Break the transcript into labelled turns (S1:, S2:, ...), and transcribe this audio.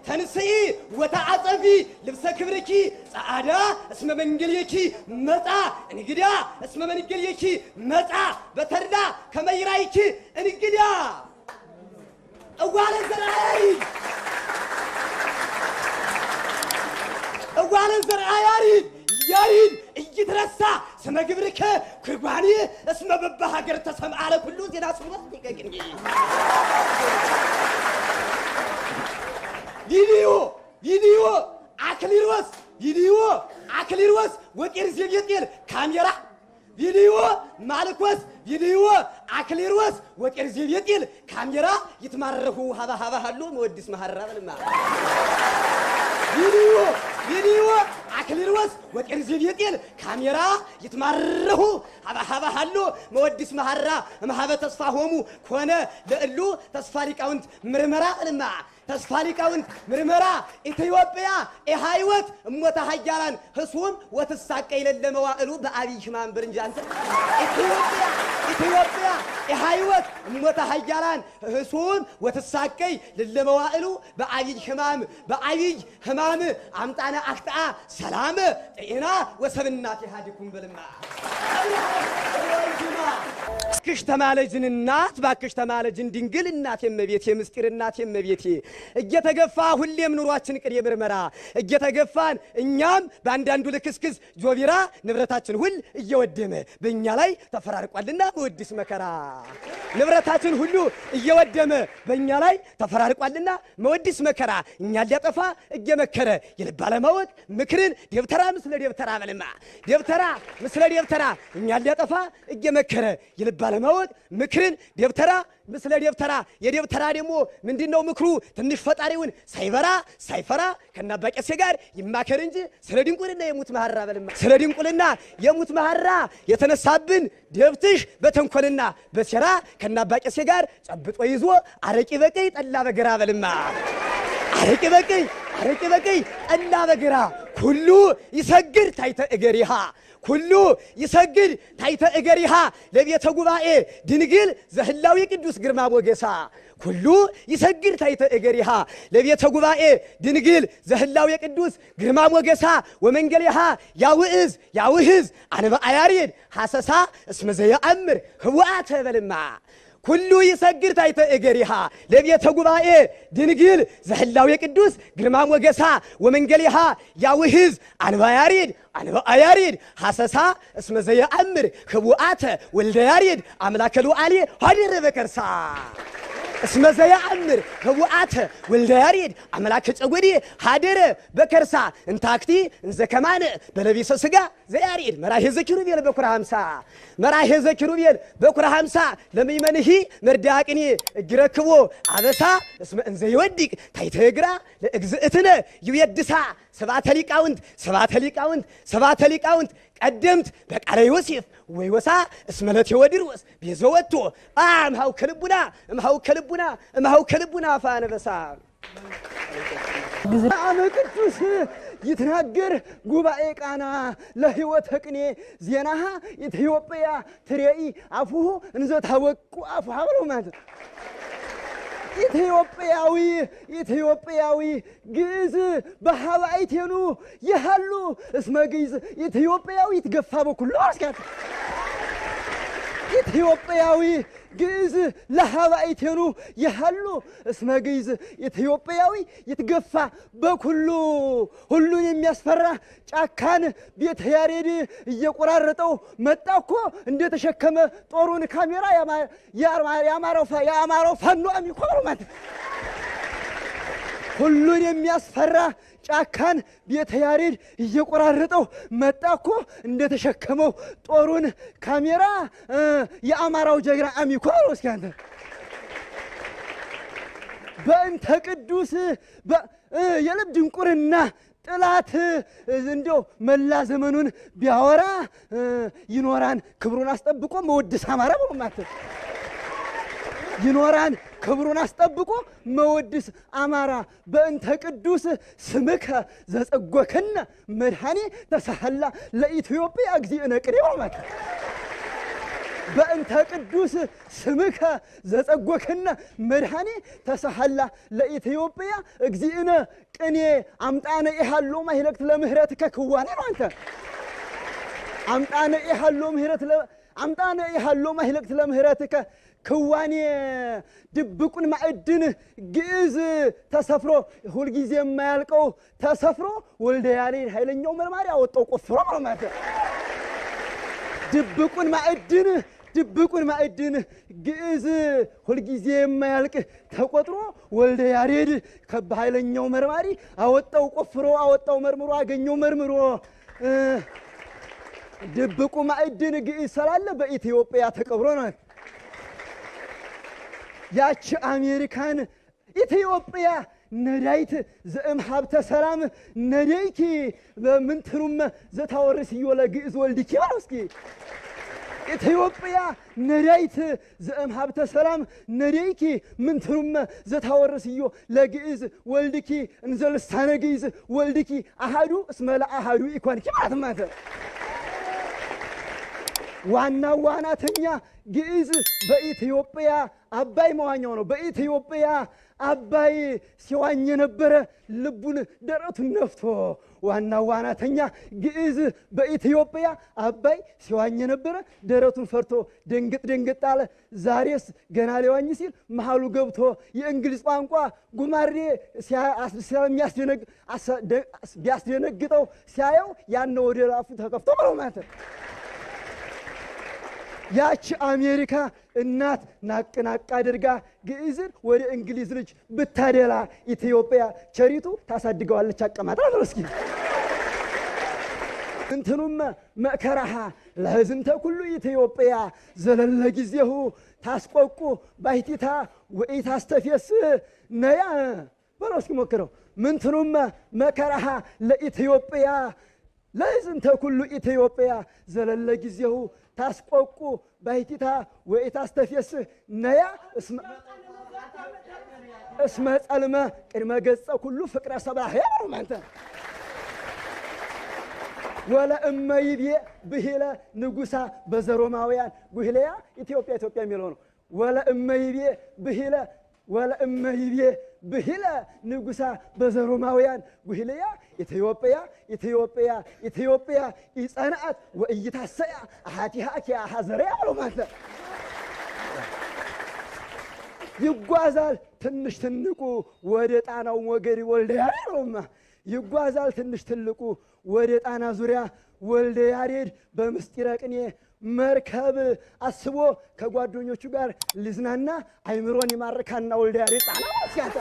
S1: ተንስኢ ወተዓጸፊ ልብሰ ክብርኪ ጻዕዳ እስመ መንገልየኪ መጻ እንግዳ እስመ መንገልየኪ መጻ በተርዳ ከመይራይኪ እንግዳ እዋለ ዘርአይ እዋለ ዘርአይ ያሪድ እይትረሳ ስመ ግብርከ ክጓኒ እስመ በበሀገር ተሰምዓለ ኩሉ ዜና ስሙት ይገግኝ ቪዲዮ አክሊሮስ ወቄር ዘቤጤል ካሜራ ቪዲዮ ማልኮስ ቪዲዮ አክሊሮስ ወቄር ዘቤጤል ካሜራ ይትማረሁ ሀባ ሃሉ መወድስ መሐራ በልማ ቪዲዮ አክሊሮስ ወቄር ዘቤጤል ካሜራ ይትማረሁ ሀባ ሃሉ መወድስ መሐራ መሐበ ተስፋ ሆሙ ኮነ ለእሉ ተስፋ ሊቃውንት ምርመራ በልማ ተስፋ ሊቃውንት ምርመራ ኢትዮጵያ ኢሃይወት እሞታ ሀያላን ህሱም ወትሳቀይ ለለመዋዕሉ በአብይ ህማም ብርንጃንተ ኢትዮጵያ ኢሃይወት እሞታ ሀያላን ህሱም ወትሳቀይ ለለመዋዕሉ በአብይ ህማም አምጣነ አክጣ ሰላም ጤና ወሰብናት ይሃድኩም በልማ ባክሽ ተማለጅን እናት ባክሽ ተማለጅን ድንግል እናት የመቤቴ ምስጢር እናት የመቤቴ እየተገፋ ሁሌም ኑሯችን ቅድ የምርመራ እየተገፋን እኛም በአንዳንዱ ልክስክስ ጆቢራ ንብረታችን ሁሉ እየወደመ በእኛ ላይ ተፈራርቋልና መወድስ መከራ ንብረታችን ሁሉ እየወደመ በእኛ ላይ ተፈራርቋልና መወድስ መከራ እኛ ሊያጠፋ እየመከረ የልብ አለማወቅ ምክርን ደብተራ ምስለ ደብተራ በልማ ደብተራ ምስለ ደብተራ እኛ ሊያጠፋ እየመከረ የልብ አለማወቅ ምክርን ደብተራ ምስለ ደብተራ የደብተራ ደግሞ ምንድነው ምክሩ ትንሽ ፈጣሪውን ሳይፈራ ከናባቀሴ ጋር ይማከር እንጂ ስለ ድንቁልና የሙት መሐራ በልማ ስለ ድንቁልና የሙት መሐራ የተነሳብን ደብትሽ በተንኮልና በሴራ ከናባቀሴ ጋር ጨብጦ ይዞ አረቂ በቀይ ጠላ በግራ በልማ አረቂ በቀይ ጠላ በግራ ሁሉ ይሰግድ ታይተ እገሪሃ ሁሉ ይሰግድ ታይተ እገሪሃ ለቤተ ጉባኤ ድንግል ዘህላዊ ቅዱስ ግርማ ሞገሳ ሁሉ ይሰግድ ታይተ እገሪሃ ለቤተ ጉባኤ ድንግል ዘህላዊ ቅዱስ ግርማ ሞገሳ ወመንገሊሃ ያውህዝ አንበ አያሬድ ሐሰሳ እስመ ዘየአምር ህዋአተ በልማ ሁሉ ይሰግድ ታይተ እገሪሃ ለቤተ ጉባኤ ድንግል ዘህላዊ ቅዱስ ግርማ ሞገሳ ወመንገሊሃ ያውህዝ አንበ አያሬድ ሐሰሳ እስመ ዘየአምር ህቡአተ ወልደ ያሬድ አምላከ ሉዓሌ ሆደረ በከርሳ እስመ ዘየአምር ህቡአተ ወልደ ያሬድ አምላከ ጸጎዴ ሀደረ በከርሳ እንታክቲ እንዘከማነ በለቢሰ ስጋ ዘያሬድ መራሄ ዘኪሩቤል በኩራ 50 መራሄ ዘኪሩቤል በኩራ 50 ለሚመንሂ መርዳቅኒ እግረክቦ አበሳ እስመ እንዘ ይወድቅ ታይተ እግራ ለእግዝእትነ ይወድሳ ሰባተ ሊቃውንት ቀደምት በቃለ ዮሴፍ ወይወሳ እስመለት የወድርወስ ቤዘወቶ እምሃው ከልቡና ፋነበሳ ግዝአመ ቅዱስ ይትናገር ጉባኤ ቃና ለህይወት ቅኔ ዜናሃ ኢትዮጵያ ትሬኢ አፉሁ እንዘ ታወቁ አፉሃ ብሎ ማለት ኢትዮጵያዊ ግዕዝ በሃባይቴኑ ይሃሉ እስመ ግዕዝ ኢትዮጵያዊ ይትገፋ በኩሉ አስካት ኢትዮጵያዊ ግዕዝ ለሃባይቴኑ ይሃሉ እስመ ግዕዝ ኢትዮጵያዊ ይትገፋ በኩሉ ሁሉን የሚያስፈራ ጫካን ቤተ ያሬድ እየቆራረጠው መጣኮ እንደተሸከመ ጦሩን ካሜራ ያማራው ፋኖ አሚኮሩ ማለት ሁሉን የሚያስፈራ ጫካን ቤተ ያሬድ እየቆራረጠው መጣኮ እንደተሸከመው ጦሩን ካሜራ የአማራው ጀግና አሚኮሩ እስካንተ በእንተ ቅዱስ የልብ ድንቁርና ጥላት እንደው መላ ዘመኑን ቢያወራ ይኖራን ክብሩን አስጠብቆ መወድስ አማራ በማለት ይኖራን ክብሩን አስጠብቆ መወድስ አማራ በእንተ ቅዱስ ስምከ ዘጸጎከነ መድኃኔ ተሳህላ ለኢትዮጵያ እግዚእነ ቅሬው ማለት
S2: በእንተ ቅዱስ ስምከ ዘጸጎከነ መድኃኔ ተሰሐላ ለኢትዮጵያ እግዚእነ ቅኔ አምጣነ ኢሃሎ ማህለክት ለምህረትከ ክዋኔ ነው አንተ አምጣነ ኢሃሎ ማህለክት ለምህረትከ ክዋኔ ድብቁን ማዕድን ግዕዝ ተሰፍሮ ሁልጊዜ የማያልቀው ተሰፍሮ ወልደ ያሬድ ኃይለኛው መርማሪ አወጣው ቆፍሮ ማለት ድብቁን ማዕድን ግዕዝ ሁልጊዜ የማያልቅ ተቆጥሮ ወልደ ያሬድ ከኃይለኛው መርማሪ አወጣው ቆፍሮ አወጣው መርምሮ አገኘው መርምሮ ድብቁ ማዕድን ግዕዝ ስላለ በኢትዮጵያ ተቀብሮ ነው ያች አሜሪካን ኢትዮጵያ ነዳይት ዘእም ሀብተ ሰላም ነዳይኪ በምንትሩም ዘታወርስዮ ለግዕዝ ወልድኪ ባለውስኪ ኢትዮጵያ ነዳይት ዘእም ሀብተ ሰላም ነዳይኪ ምንትሩም ዘታወርስዮ ለግዕዝ ወልድኪ እንዘልሳነ ግዕዝ ወልድኪ አሃዱ እስመ ለአሃዱ ኢኮንኪ ማለት ዋና ዋናተኛ ግዕዝ በኢትዮጵያ አባይ መዋኛው ነው በኢትዮጵያ አባይ ሲዋኝ የነበረ ልቡን ደረቱን ነፍቶ ዋና ዋናተኛ ግዕዝ በኢትዮጵያ አባይ ሲዋኝ የነበረ ደረቱን ፈርቶ ደንግጥ አለ ዛሬስ ገና ሊዋኝ ሲል መሃሉ ገብቶ የእንግሊዝ ቋንቋ ጉማሬ ቢያስደነግጠው ሲያየው ያን ወደ ራፉ ተከፍቶ ብለው ማለት ያች አሜሪካ እናት ናቅ አድርጋ ግዕዝን ወደ እንግሊዝ ልጅ ብታደላ ኢትዮጵያ ቸሪቱ ታሳድገዋለች አቀማጣ ነው እስኪ እንትኑም መከራሃ ለህዝንተ ኩሉ ኢትዮጵያ ዘለለ ጊዜሁ ታስቆቁ ባይቲታ ወኢታስተፊስ ነያ በሮስኪ ሞክረው ምንትኑም መከራሃ ለኢትዮጵያ ለህዝንተ ኩሉ ኢትዮጵያ ዘለለ ጊዜሁ ታስቆቁ ባይቲታ ወኢታስተፊስ ነያ እስመ ጸልመ ቅድመ ገጸ ኩሉ ፍቅረ ሰብአ ያለው ማንተ ወላ እመይቤ ብሂለ ንጉሳ በዘሮማውያን ጉህለያ ኢትዮጵያ የሚለው ነው ወላ እመይቤ ብሂለ ንጉሳ በዘሮማውያን ጉህለያ ኢትዮጵያ ይጸናት ወእይታሰያ አሃቲሃ ከአሃዘሪያ ብለው ማለት ይጓዛል ትንሽ ትልቁ ወደ ጣናው ሞገድ ወልደ ያሬድ ነውማ ይጓዛል ትንሽ ትልቁ ወደ ጣና ዙሪያ ወልደ ያሬድ በምስጢረ ቅኔ መርከብ አስቦ ከጓደኞቹ ጋር ሊዝናና አይምሮን ይማርካና ወልደ ያሬድ ጣና ሲያታ